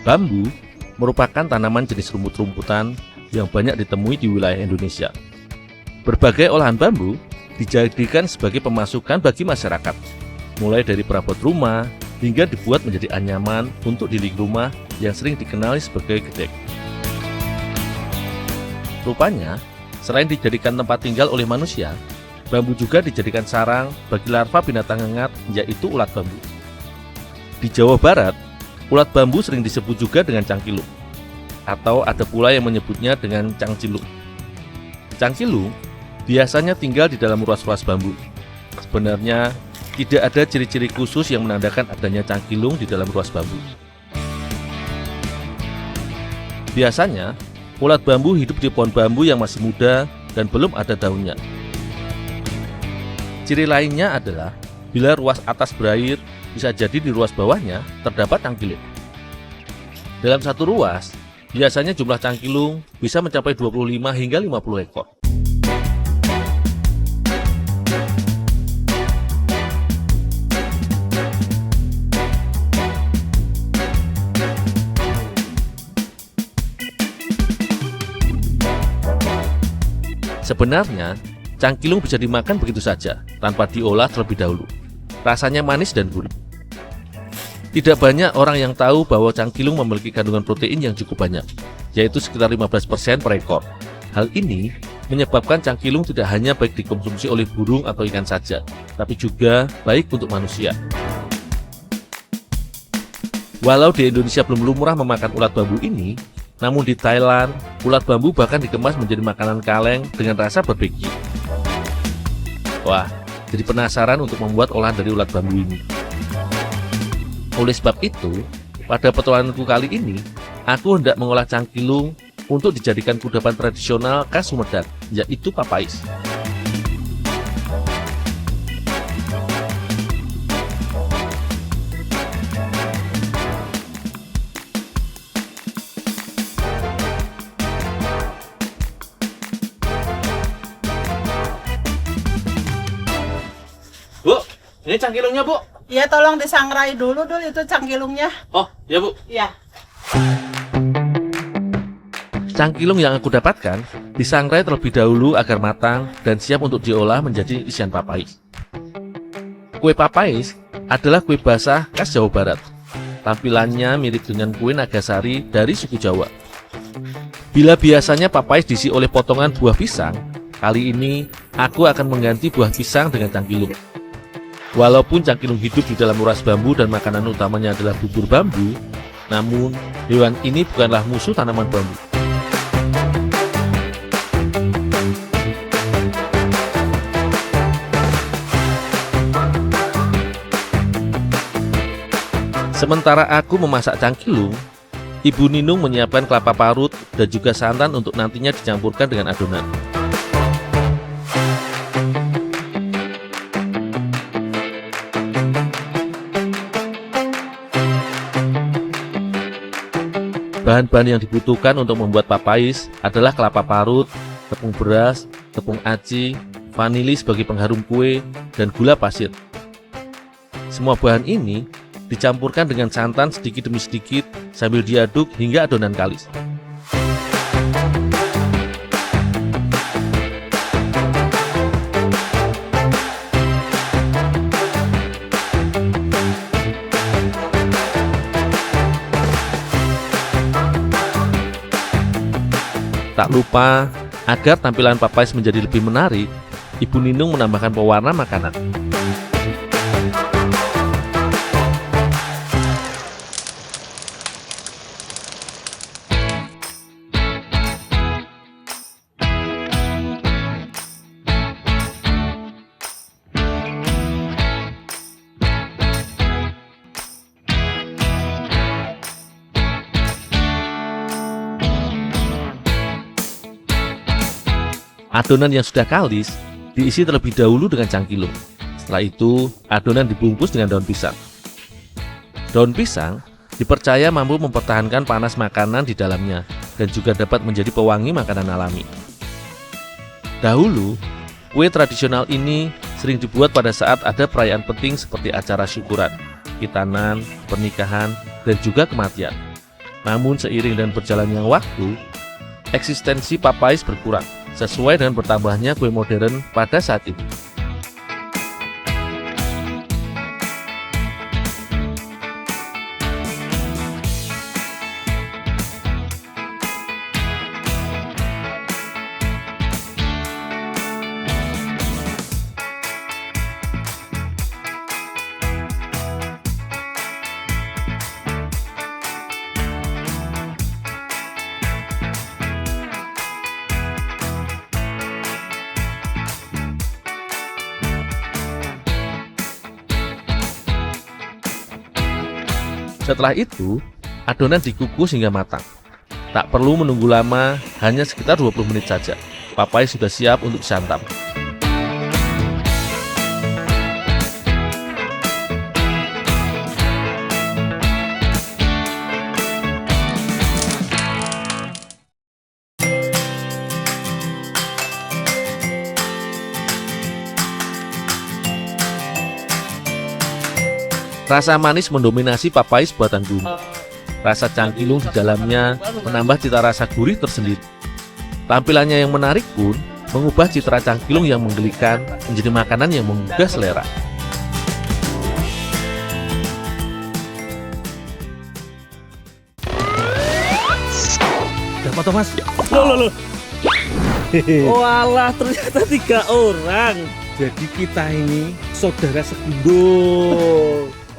Bambu merupakan tanaman jenis rumput-rumputan yang banyak ditemui di wilayah Indonesia. Berbagai olahan bambu dijadikan sebagai pemasukan bagi masyarakat, mulai dari perabot rumah hingga dibuat menjadi anyaman untuk dinding rumah yang sering dikenali sebagai gedek. Rupanya, selain dijadikan tempat tinggal oleh manusia, bambu juga dijadikan sarang bagi larva binatang hangat, yaitu ulat bambu. Di Jawa Barat, ulat bambu sering disebut juga dengan cangkilung, atau ada pula yang menyebutnya dengan cangcilung. Cangkilung biasanya tinggal di dalam ruas-ruas bambu. Sebenarnya, tidak ada ciri-ciri khusus yang menandakan adanya cangkilung di dalam ruas bambu. Biasanya, ulat bambu hidup di pohon bambu yang masih muda dan belum ada daunnya. Ciri lainnya adalah bila ruas atas berair, bisa jadi di ruas bawahnya terdapat cangkilung. Dalam satu ruas, biasanya jumlah cangkilung bisa mencapai 25 hingga 50 ekor. Sebenarnya, cangkilung bisa dimakan begitu saja, tanpa diolah terlebih dahulu. Rasanya manis dan gurih. Tidak banyak orang yang tahu bahwa cangkilung memiliki kandungan protein yang cukup banyak, yaitu sekitar 15% per ekor. Hal ini menyebabkan cangkilung tidak hanya baik dikonsumsi oleh burung atau ikan saja, tapi juga baik untuk manusia. Walau di Indonesia belum lumrah memakan ulat bambu ini, namun di Thailand, ulat bambu bahkan dikemas menjadi makanan kaleng dengan rasa barbecue. Wah, jadi penasaran untuk membuat olahan dari ulat bambu ini. Oleh sebab itu, pada petualanganku kali ini, aku hendak mengolah cangkilung untuk dijadikan kudapan tradisional khas Sumedang, yaitu papais. Bu, ini cangkilungnya, Bu. Ya, tolong disangrai dulu itu cangkilungnya. Oh, ya, Bu. Ya. Cangkilung yang aku dapatkan disangrai terlebih dahulu agar matang dan siap untuk diolah menjadi isian papais. Kue papais adalah kue basah khas Jawa Barat. Tampilannya mirip dengan kue Nagasari dari suku Jawa. Bila biasanya papais diisi oleh potongan buah pisang, kali ini aku akan mengganti buah pisang dengan cangkilung. Walaupun cangkilung hidup di dalam uras bambu dan makanan utamanya adalah bubur bambu, namun hewan ini bukanlah musuh tanaman bambu. Sementara aku memasak cangkilung, Ibu Ninung menyiapkan kelapa parut dan juga santan untuk nantinya dicampurkan dengan adonan. Bahan-bahan yang dibutuhkan untuk membuat papais adalah kelapa parut, tepung beras, tepung aci, vanili sebagai pengharum kue, dan gula pasir. Semua bahan ini dicampurkan dengan santan sedikit demi sedikit sambil diaduk hingga adonan kalis. Tak lupa, agar tampilan papais menjadi lebih menarik, Ibu Ninung menambahkan pewarna makanan. Adonan yang sudah kalis diisi terlebih dahulu dengan cangkilung. Setelah itu, adonan dibungkus dengan daun pisang. Daun pisang dipercaya mampu mempertahankan panas makanan di dalamnya dan juga dapat menjadi pewangi makanan alami. Dahulu, kue tradisional ini sering dibuat pada saat ada perayaan penting seperti acara syukuran. khitanan, pernikahan, dan juga kematian. Namun seiring dan berjalannya waktu, eksistensi papais berkurang sesuai dengan bertambahnya kue modern pada saat itu. Setelah itu, adonan dikukus hingga matang. Tak perlu menunggu lama, hanya sekitar 20 menit saja. Papais sudah siap untuk disantap. Rasa manis mendominasi papais buatan bumi. Rasa cangkilung di dalamnya menambah cita rasa gurih tersendiri. Tampilannya yang menarik pun mengubah citra cangkilung yang menggelikan menjadi makanan yang menggugah selera. Dapat toh mas? Loh. Walah, ternyata 3 orang. Jadi kita ini saudara segundul.